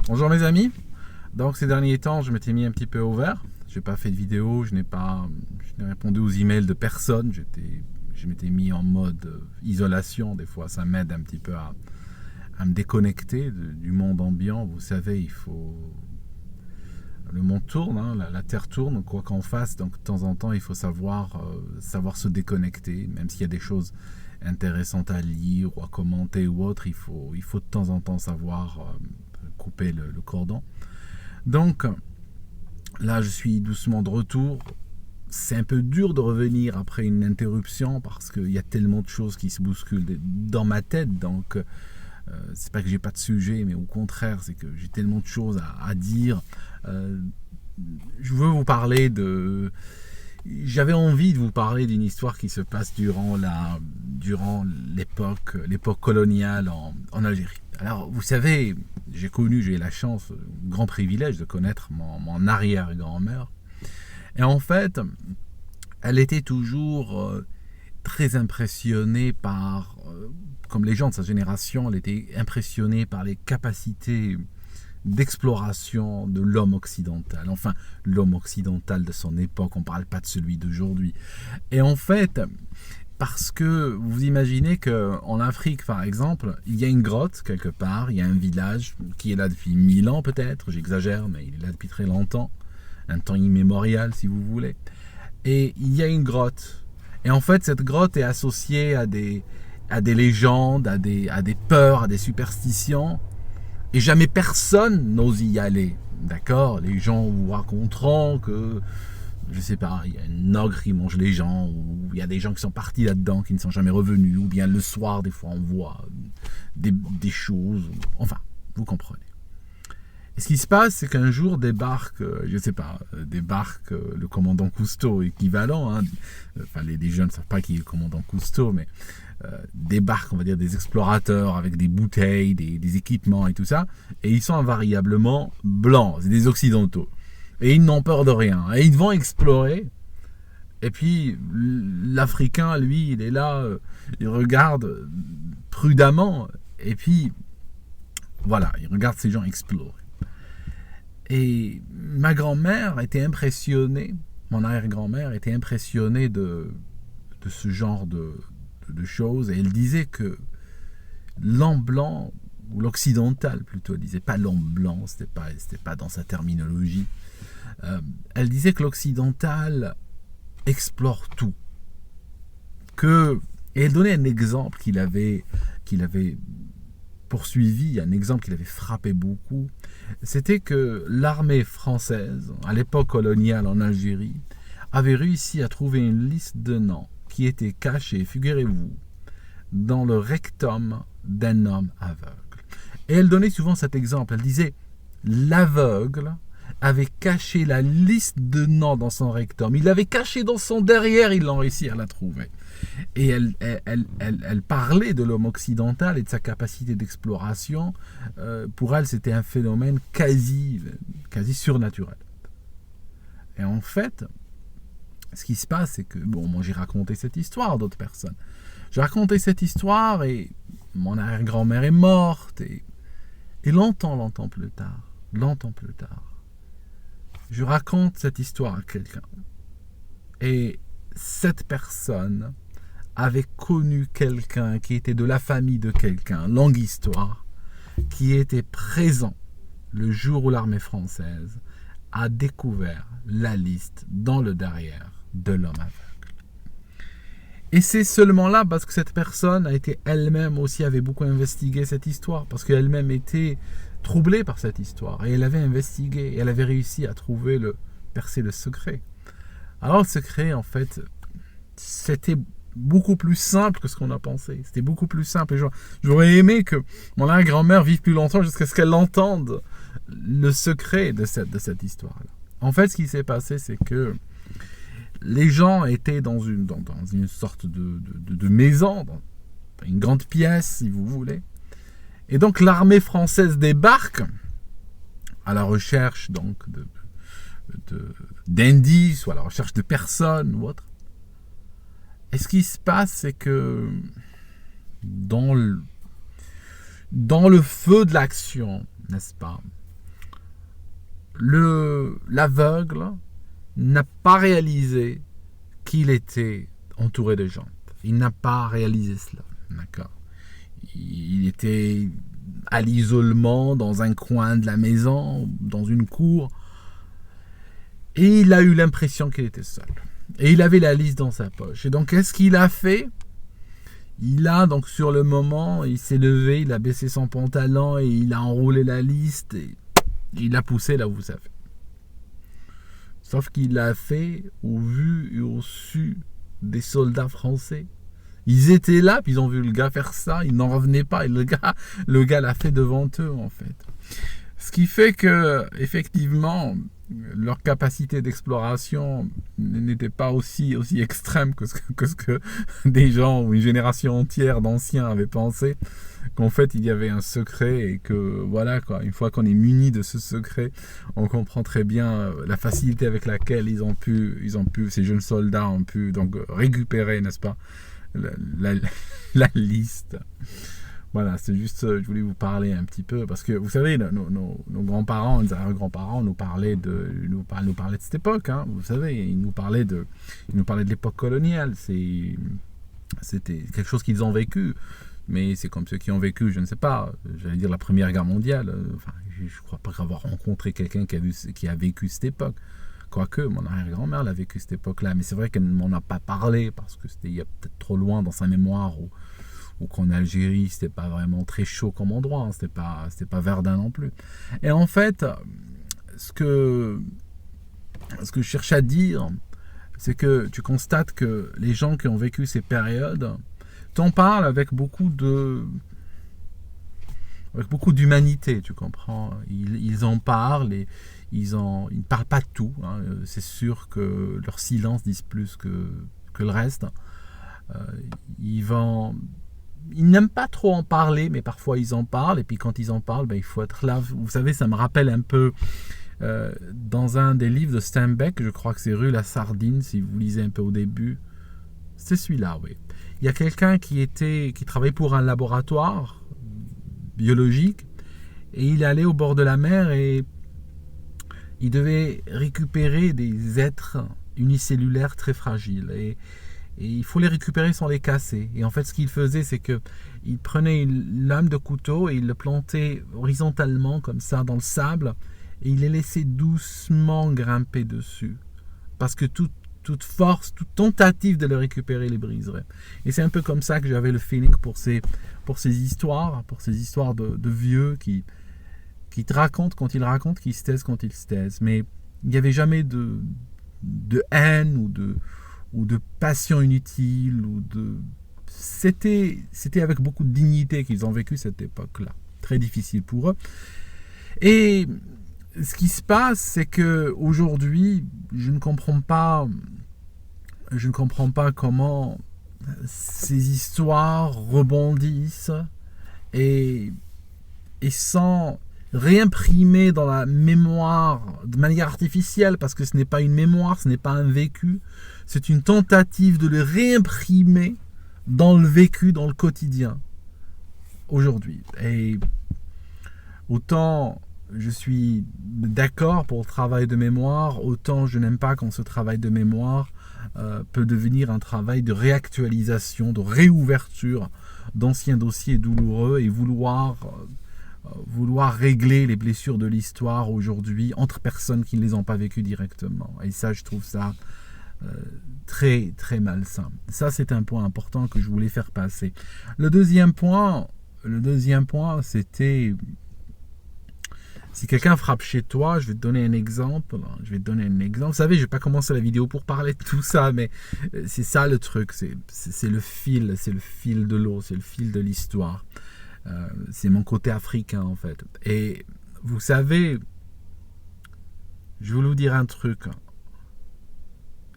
Bonjour mes amis. Donc ces derniers temps, je m'étais mis un petit peu au vert. Je n'ai pas fait de vidéo, je n'ai répondu aux emails de personne. Je m'étais mis en mode isolation. Des fois, ça m'aide un petit peu à me déconnecter du monde ambiant. Vous savez, le monde tourne, hein, la terre tourne, quoi qu'on fasse. Donc de temps en temps, il faut savoir se déconnecter, même s'il y a des choses intéressantes à lire ou à commenter ou autre. Il faut de temps en temps savoir couper le cordon. Donc là, je suis doucement de retour. C'est un peu dur de revenir après une interruption parce qu'il y a tellement de choses qui se bousculent dans ma tête. Donc, c'est pas que j'ai pas de sujet, mais au contraire, c'est que j'ai tellement de choses à dire. Je veux vous parler de. J'avais envie de vous parler d'une histoire qui se passe durant l'époque coloniale en Algérie. Alors, vous savez, j'ai eu la chance, le grand privilège de connaître mon arrière-grand-mère. Et en fait, elle était toujours très impressionnée par, comme les gens de sa génération, elle était impressionnée par les capacités d'exploration de l'homme occidental. Enfin, l'homme occidental de son époque, on ne parle pas de celui d'aujourd'hui. Et en fait, parce que vous imaginez qu'en Afrique, par exemple, il y a une grotte quelque part, il y a un village qui est là depuis 1000 ans peut-être, j'exagère, mais il est là depuis très longtemps, un temps immémorial si vous voulez. Et il y a une grotte. Et en fait, cette grotte est associée à des légendes, à des peurs, à des superstitions. Et jamais personne n'ose y aller. D'accord? Les gens vous raconteront que, je sais pas, il y a un ogre qui mange les gens, ou il y a des gens qui sont partis là-dedans, qui ne sont jamais revenus, ou bien le soir, des fois, on voit des choses. Enfin, vous comprenez. Et ce qui se passe, c'est qu'un jour débarque le commandant Cousteau, équivalent. Hein, enfin, les jeunes ne savent pas qui est le commandant Cousteau, mais débarquent, on va dire, des explorateurs avec des bouteilles, des équipements et tout ça, et ils sont invariablement blancs, c'est des occidentaux. Et ils n'ont peur de rien. Et ils vont explorer. Et puis, l'Africain, lui, il est là, il regarde prudemment, et puis, voilà, il regarde ces gens explorer. Et ma grand-mère était impressionnée, mon arrière-grand-mère était impressionnée de ce genre de choses. Et elle disait que l'homme blanc, ou l'occidental plutôt, elle disait pas l'homme blanc, c'était pas dans sa terminologie. Elle disait que l'occidental explore tout. Et elle donnait un exemple qu'il avait poursuivi, un exemple qui l'avait frappé beaucoup. C'était que l'armée française, à l'époque coloniale en Algérie, avait réussi à trouver une liste de noms qui était cachée, figurez-vous, dans le rectum d'un homme aveugle. Et elle donnait souvent cet exemple. Elle disait, l'aveugle avait caché la liste de noms dans son rectum. Il l'avait caché dans son derrière, ils l'ont réussi à la trouver. Et elle parlait de l'homme occidental et de sa capacité d'exploration. Pour elle, c'était un phénomène quasi surnaturel. Et en fait, ce qui se passe, c'est que, moi j'ai raconté cette histoire à d'autres personnes. J'ai raconté cette histoire et mon arrière-grand-mère est morte. Et longtemps plus tard, je raconte cette histoire à quelqu'un. Et cette personne avait connu quelqu'un qui était de la famille de quelqu'un, longue histoire, qui était présent le jour où l'armée française a découvert la liste dans le derrière de l'homme aveugle. Et c'est seulement là parce que cette personne a été elle-même aussi, avait beaucoup investigué cette histoire, parce qu'elle-même était troublée par cette histoire, et elle avait investigué, et elle avait réussi à percer le secret. Alors le secret, en fait, c'était beaucoup plus simple que ce qu'on a pensé. C'était beaucoup plus simple. Et j'aurais aimé que mon arrière-grand-mère vive plus longtemps jusqu'à ce qu'elle entende le secret de cette histoire-là. En fait, ce qui s'est passé, c'est que les gens étaient dans une sorte de maison, dans une grande pièce, si vous voulez. Et donc, l'armée française débarque à la recherche donc d'indices ou à la recherche de personnes ou autre. Et ce qui se passe, c'est que dans le feu de l'action, n'est-ce pas, l'aveugle n'a pas réalisé qu'il était entouré de gens. Il n'a pas réalisé cela. D'accord. Il était à l'isolement, dans un coin de la maison, dans une cour, et il a eu l'impression qu'il était seul. Et il avait la liste dans sa poche. Et donc, qu'est-ce qu'il a fait? Il a, donc, sur le moment, il s'est levé, il a baissé son pantalon et il a enroulé la liste et il l'a poussé là où vous savez. Sauf qu'il l'a fait au vu et au su des soldats français. Ils étaient là, puis ils ont vu le gars faire ça, ils n'en revenaient pas, et le gars l'a fait devant eux, en fait. Ce qui fait que, effectivement, leur capacité d'exploration n'était pas aussi extrême que ce que des gens ou une génération entière d'anciens avaient pensé, qu'en fait il y avait un secret et que voilà quoi, une fois qu'on est muni de ce secret, on comprend très bien la facilité avec laquelle ils ont pu ces jeunes soldats ont pu donc récupérer, n'est-ce pas, la liste. Voilà, c'est juste, je voulais vous parler un petit peu, parce que vous savez, nos grands-parents, nos arrière-grands-parents nous parlaient de cette époque, hein, vous savez, ils nous parlaient de l'époque coloniale, c'était quelque chose qu'ils ont vécu, mais c'est comme ceux qui ont vécu, je ne sais pas, j'allais dire la Première Guerre mondiale, enfin, je ne crois pas avoir rencontré quelqu'un qui a vécu cette époque. Quoique, mon arrière-grand-mère l'a vécu cette époque-là, mais c'est vrai qu'elle ne m'en a pas parlé, parce que c'était il y a peut-être trop loin dans sa mémoire, ou qu'en Algérie, c'était pas vraiment très chaud comme endroit, hein, c'était pas Verdun non plus. Et en fait, ce que je cherche à dire, c'est que tu constates que les gens qui ont vécu ces périodes t'en parlent avec beaucoup d'humanité, tu comprends. Ils en parlent et ils ne parlent pas de tout, hein. C'est sûr que leur silence dit plus que le reste. Ils n'aiment pas trop en parler, mais parfois ils en parlent, et puis quand ils en parlent, il faut être là. Vous savez, ça me rappelle un peu dans un des livres de Steinbeck, je crois que c'est Rue la Sardine, si vous lisez un peu au début. C'est celui-là, oui. Il y a quelqu'un qui travaillait pour un laboratoire biologique, et il allait au bord de la mer et il devait récupérer des êtres unicellulaires très fragiles. Et il faut les récupérer sans les casser. Et en fait, ce qu'il faisait, c'est qu'il prenait une lame de couteau et il le plantait horizontalement, comme ça, dans le sable, et il les laissait doucement grimper dessus. Parce que toute force, toute tentative de le récupérer les briserait. Et c'est un peu comme ça que j'avais le feeling pour ces histoires de vieux qui te racontent quand ils racontent, qui se taisent quand ils se taisent. Mais il n'y avait jamais de haine ou de passion inutile, c'était avec beaucoup de dignité qu'ils ont vécu cette époque-là. Très difficile pour eux. Et ce qui se passe, c'est que aujourd'hui, je ne comprends pas comment ces histoires rebondissent et sans réimprimer dans la mémoire de manière artificielle, parce que ce n'est pas une mémoire, ce n'est pas un vécu, c'est une tentative de le réimprimer dans le vécu, dans le quotidien, aujourd'hui. Et autant je suis d'accord pour le travail de mémoire, autant je n'aime pas quand ce travail de mémoire peut devenir un travail de réactualisation, de réouverture d'anciens dossiers douloureux et vouloir régler les blessures de l'histoire aujourd'hui entre personnes qui ne les ont pas vécues directement. Et ça, je trouve ça très, très malsain. Ça, c'est un point important que je voulais faire passer. Le deuxième point, c'était... Si quelqu'un frappe chez toi, je vais te donner un exemple. Vous savez, je vais pas commencer la vidéo pour parler de tout ça, mais c'est ça le truc. C'est le fil de l'eau, c'est le fil de l'histoire. C'est mon côté africain, en fait. Et vous savez, je voulais vous dire un truc.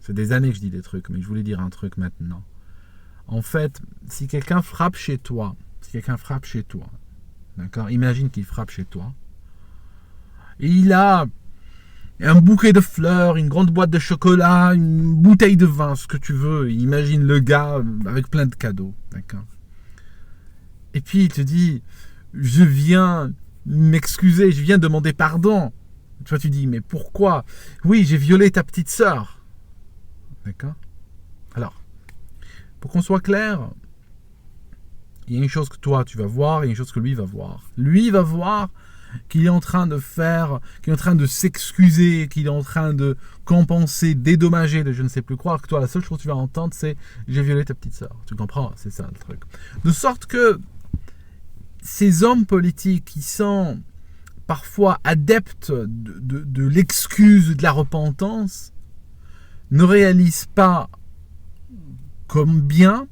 C'est des années que je dis des trucs, mais je voulais dire un truc maintenant. En fait, si quelqu'un frappe chez toi, d'accord, imagine qu'il frappe chez toi, et il a un bouquet de fleurs, une grande boîte de chocolat, une bouteille de vin, ce que tu veux. Imagine le gars avec plein de cadeaux, d'accord. Et puis il te dit, je viens m'excuser, je viens demander pardon. Toi, tu dis, mais pourquoi? Oui, j'ai violé ta petite sœur. D'accord? Alors, pour qu'on soit clair, il y a une chose que toi, tu vas voir, et une chose que lui va voir. Lui va voir qu'il est en train de faire, qu'il est en train de s'excuser, qu'il est en train de compenser, dédommager, de je ne sais plus quoi, que toi, la seule chose que tu vas entendre, c'est « j'ai violé ta petite sœur ». Tu comprends? C'est ça le truc. De sorte que ces hommes politiques qui sont parfois adeptes de l'excuse, de la repentance, ne réalisent pas combien,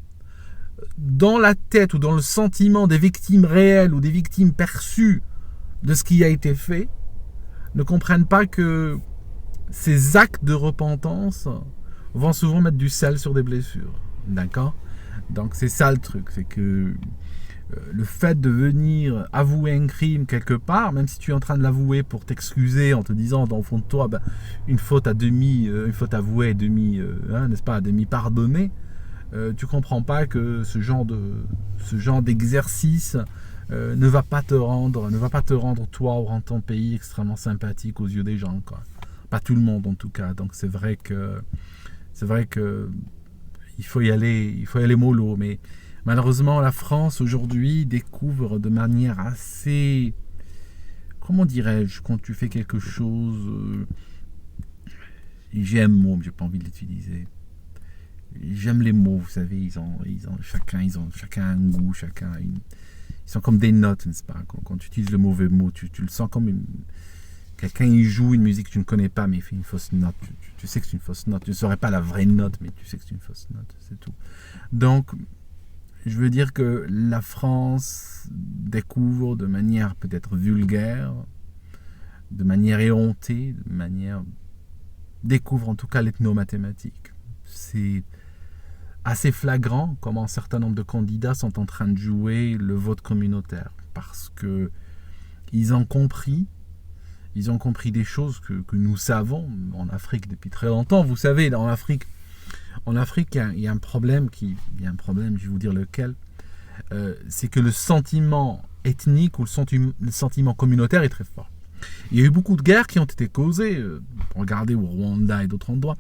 dans la tête ou dans le sentiment des victimes réelles ou des victimes perçues de ce qui a été fait, ne comprennent pas que ces actes de repentance vont souvent mettre du sel sur des blessures. D'accord? Donc c'est ça le truc, c'est que le fait de venir avouer un crime quelque part, même si tu es en train de l'avouer pour t'excuser en te disant dans le fond de toi, une faute une faute avouée à demi, n'est-ce pas, à demi pardonnée, tu comprends pas que ce genre d'exercice ne va pas te rendre toi ou rendre ton pays extrêmement sympathique aux yeux des gens, quoi. Pas tout le monde en tout cas. Donc c'est vrai que il faut y aller mollo, mais malheureusement la France aujourd'hui découvre de manière assez, comment dirais-je, quand tu fais quelque chose, j'aime mot, mais j'ai pas envie de l'utiliser. J'aime les mots, vous savez, ils ont chacun un goût, ils sont comme des notes, n'est-ce pas? Quand tu utilises le mauvais mot, tu le sens comme quelqu'un il joue une musique que tu ne connais pas, mais il fait une fausse note. Tu sais que c'est une fausse note. Tu ne saurais pas la vraie note, mais tu sais que c'est une fausse note, c'est tout. Donc, je veux dire que la France découvre de manière peut-être vulgaire, de manière éhontée, découvre en tout cas l'ethnomathématique. C'est assez flagrant comment un certain nombre de candidats sont en train de jouer le vote communautaire, parce que ils ont compris des choses que nous savons en Afrique depuis très longtemps. Vous savez, en Afrique, il y a un problème, je vais vous dire lequel, c'est que le sentiment ethnique ou le sentiment communautaire est très fort. Il y a eu beaucoup de guerres qui ont été causées, regardez au Rwanda et d'autres endroits,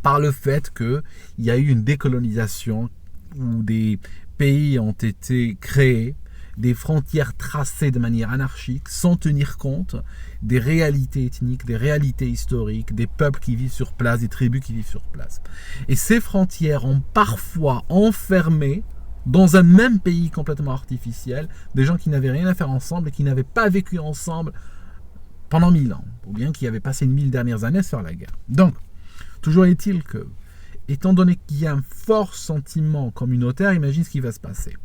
par le fait qu'il y a eu une décolonisation où des pays ont été créés, des frontières tracées de manière anarchique, sans tenir compte des réalités ethniques, des réalités historiques, des peuples qui vivent sur place, des tribus qui vivent sur place. Et ces frontières ont parfois enfermé, dans un même pays complètement artificiel, des gens qui n'avaient rien à faire ensemble et qui n'avaient pas vécu ensemble pendant 1000 ans, ou bien qui avaient passé les 1000 dernières années à se faire la guerre. Donc, toujours est-il que, étant donné qu'il y a un fort sentiment communautaire, imagine ce qui va se passer.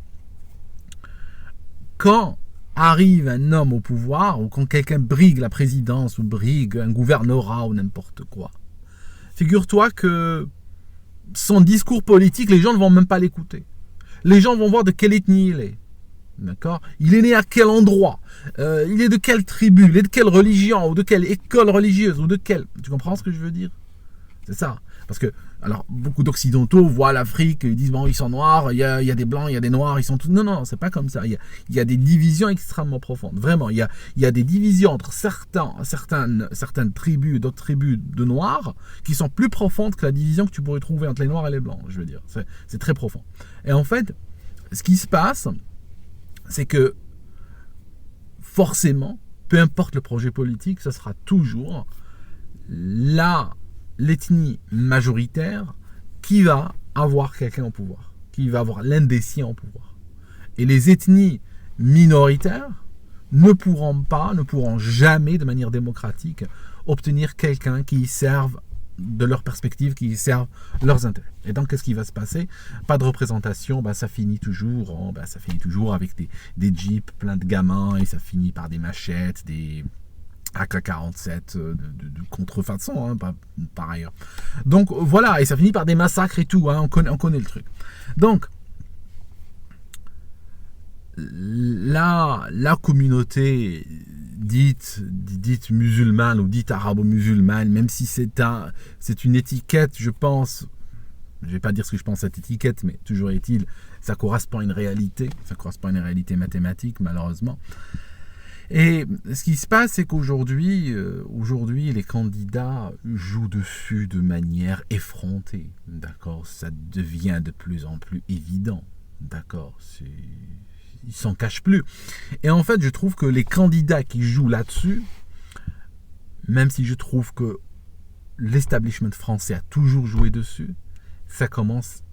Quand arrive un homme au pouvoir, ou quand quelqu'un brigue la présidence, ou brigue un gouvernorat, ou n'importe quoi, figure-toi que son discours politique, les gens ne vont même pas l'écouter. Les gens vont voir de quelle ethnie il est. D'accord? Il est né à quel endroit? Il est de quelle tribu? Il est de quelle religion? Ou de quelle école religieuse? Ou de quelle... Tu comprends ce que je veux dire? C'est ça. Parce que, alors, beaucoup d'Occidentaux voient l'Afrique, ils disent, bon, ils sont noirs, il y a des blancs, il y a des noirs, ils sont tous... Non, c'est pas comme ça. Il y a des divisions extrêmement profondes. Vraiment, il y a des divisions entre certaines tribus et d'autres tribus de noirs qui sont plus profondes que la division que tu pourrais trouver entre les noirs et les blancs, je veux dire. C'est très profond. Et en fait, ce qui se passe, c'est que, forcément, peu importe le projet politique, ce sera toujours l'ethnie majoritaire qui va avoir quelqu'un au pouvoir, qui va avoir l'un des siens au pouvoir. Et les ethnies minoritaires ne pourront jamais, de manière démocratique, obtenir quelqu'un qui serve de leur perspective, qui serve leurs intérêts. Et donc, qu'est-ce qui va se passer? Pas de représentation, ça finit toujours avec des jeeps pleins de gamins, et ça finit par des machettes, des AK-47 de contrefaçon, par ailleurs. Donc voilà, et ça finit par des massacres et tout, on connaît le truc. Donc, la communauté dite musulmane ou dite arabo-musulmane, même si c'est une étiquette, je pense, je ne vais pas dire ce que je pense à cette étiquette, mais toujours est-il, ça correspond à une réalité mathématique, malheureusement. Et ce qui se passe, c'est qu'aujourd'hui, les candidats jouent dessus de manière effrontée. D'accord, ça devient de plus en plus évident. D'accord, ils s'en cachent plus. Et en fait, je trouve que les candidats qui jouent là-dessus, même si je trouve que l'establishment français a toujours joué dessus, ça commence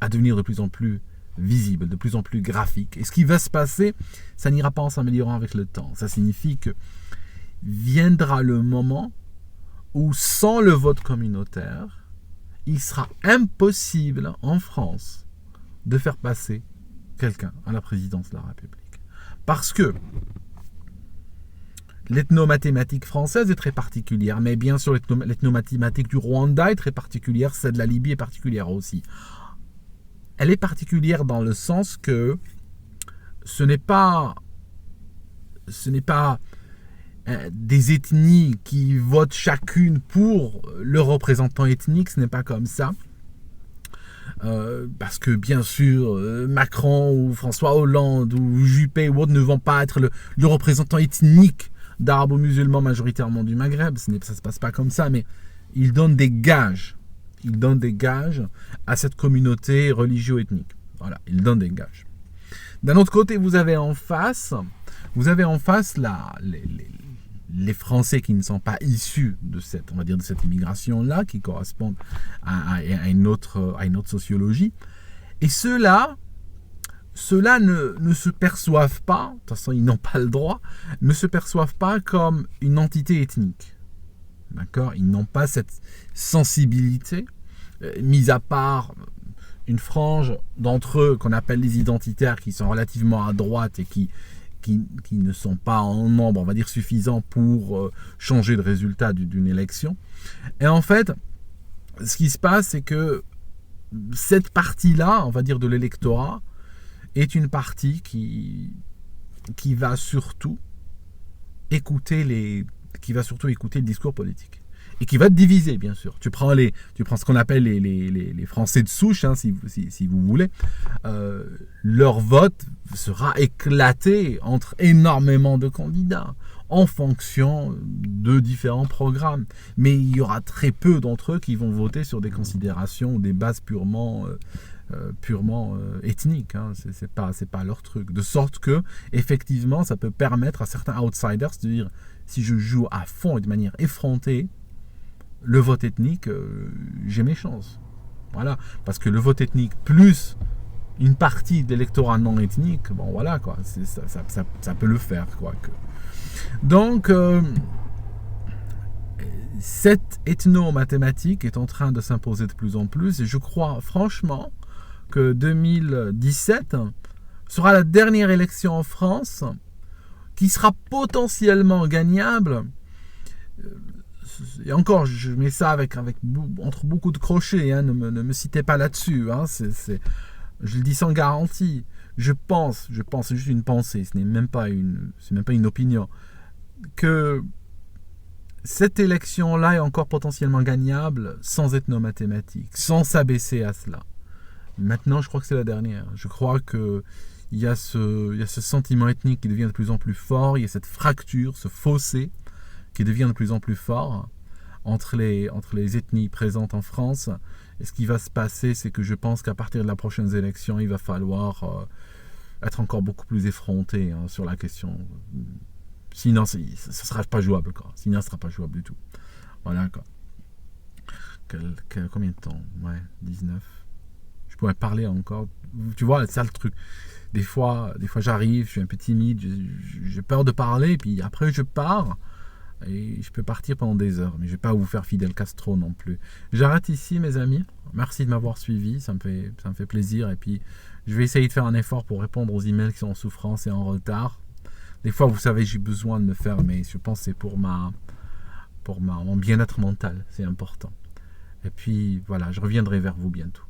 à devenir de plus en plus visible, de plus en plus graphique. Et ce qui va se passer, ça n'ira pas en s'améliorant avec le temps. Ça signifie que viendra le moment où, sans le vote communautaire, il sera impossible en France de faire passer quelqu'un à la présidence de la République. Parce que l'ethnomathématique française est très particulière, mais bien sûr l'ethnomathématique du Rwanda est très particulière, celle de la Libye est particulière aussi. Elle est particulière dans le sens que ce n'est pas des ethnies qui votent chacune pour le représentant ethnique, ce n'est pas comme ça. Parce que bien sûr, Macron ou François Hollande ou Juppé ou autres ne vont pas être le représentant ethnique d'arabo-musulmans majoritairement du Maghreb. Ça ne se passe pas comme ça, mais ils donnent des gages. Ils donnent des gages à cette communauté religio-ethnique. Voilà, ils donnent des gages. D'un autre côté, vous avez en face les Français qui ne sont pas issus de cette, on va dire, de cette immigration-là, qui correspondent à une autre sociologie. Et ceux-là ne se perçoivent pas, de toute façon ils n'ont pas le droit, ne se perçoivent pas comme une entité ethnique. D'accord ? Ils n'ont pas cette sensibilité, mis à part une frange d'entre eux qu'on appelle les identitaires, qui sont relativement à droite et qui ne sont pas en nombre, on va dire, suffisant pour changer le résultat d'une élection. Et en fait, ce qui se passe, c'est que cette partie-là, on va dire, de l'électorat, est une partie qui va surtout écouter le discours politique. Et qui va te diviser, bien sûr. Tu prends ce qu'on appelle les Français de souche, hein, si vous voulez. Leur vote sera éclaté entre énormément de candidats, en fonction de différents programmes. Mais il y aura très peu d'entre eux qui vont voter sur des considérations, des bases purement ethniques. Hein. C'est pas leur truc. De sorte que, effectivement, ça peut permettre à certains outsiders de dire, si je joue à fond et de manière effrontée, le vote ethnique, j'ai mes chances. Voilà. Parce que le vote ethnique plus une partie d'électorat non ethnique, bon voilà quoi, ça peut le faire quoi. Donc, cette ethno-mathématique est en train de s'imposer de plus en plus, et je crois franchement que 2017 sera la dernière élection en France qui sera potentiellement gagnable. Et encore, je mets ça entre beaucoup de crochets, hein, ne me citez pas là-dessus, hein, je le dis sans garantie. Je pense, c'est juste une pensée, c'est même pas une opinion, que cette élection-là est encore potentiellement gagnable sans ethnomathématiques, sans s'abaisser à cela. Maintenant, je crois que c'est la dernière. Je crois qu'il y a ce sentiment ethnique qui devient de plus en plus fort, il y a cette fracture, ce fossé qui devient de plus en plus fort entre les ethnies présentes en France. Et ce qui va se passer, c'est que je pense qu'à partir de la prochaine élection, il va falloir être encore beaucoup plus effronté, hein, sur la question. Sinon, ce ne sera pas jouable, quoi. Sinon, ce ne sera pas jouable du tout. Voilà, quoi. Combien de temps ? Ouais, 19. Je pourrais parler encore. Tu vois, c'est ça le truc. Des fois, j'arrive, je suis un peu timide, j'ai peur de parler, puis après, je pars. Et je peux partir pendant des heures, mais je ne vais pas vous faire Fidel Castro non plus. J'arrête ici, mes amis. Merci de m'avoir suivi, ça me fait plaisir. Et puis, je vais essayer de faire un effort pour répondre aux emails qui sont en souffrance et en retard. Des fois, vous savez, j'ai besoin de me faire, mais je pense que c'est pour mon bien-être mental, c'est important. Et puis, voilà, je reviendrai vers vous bientôt.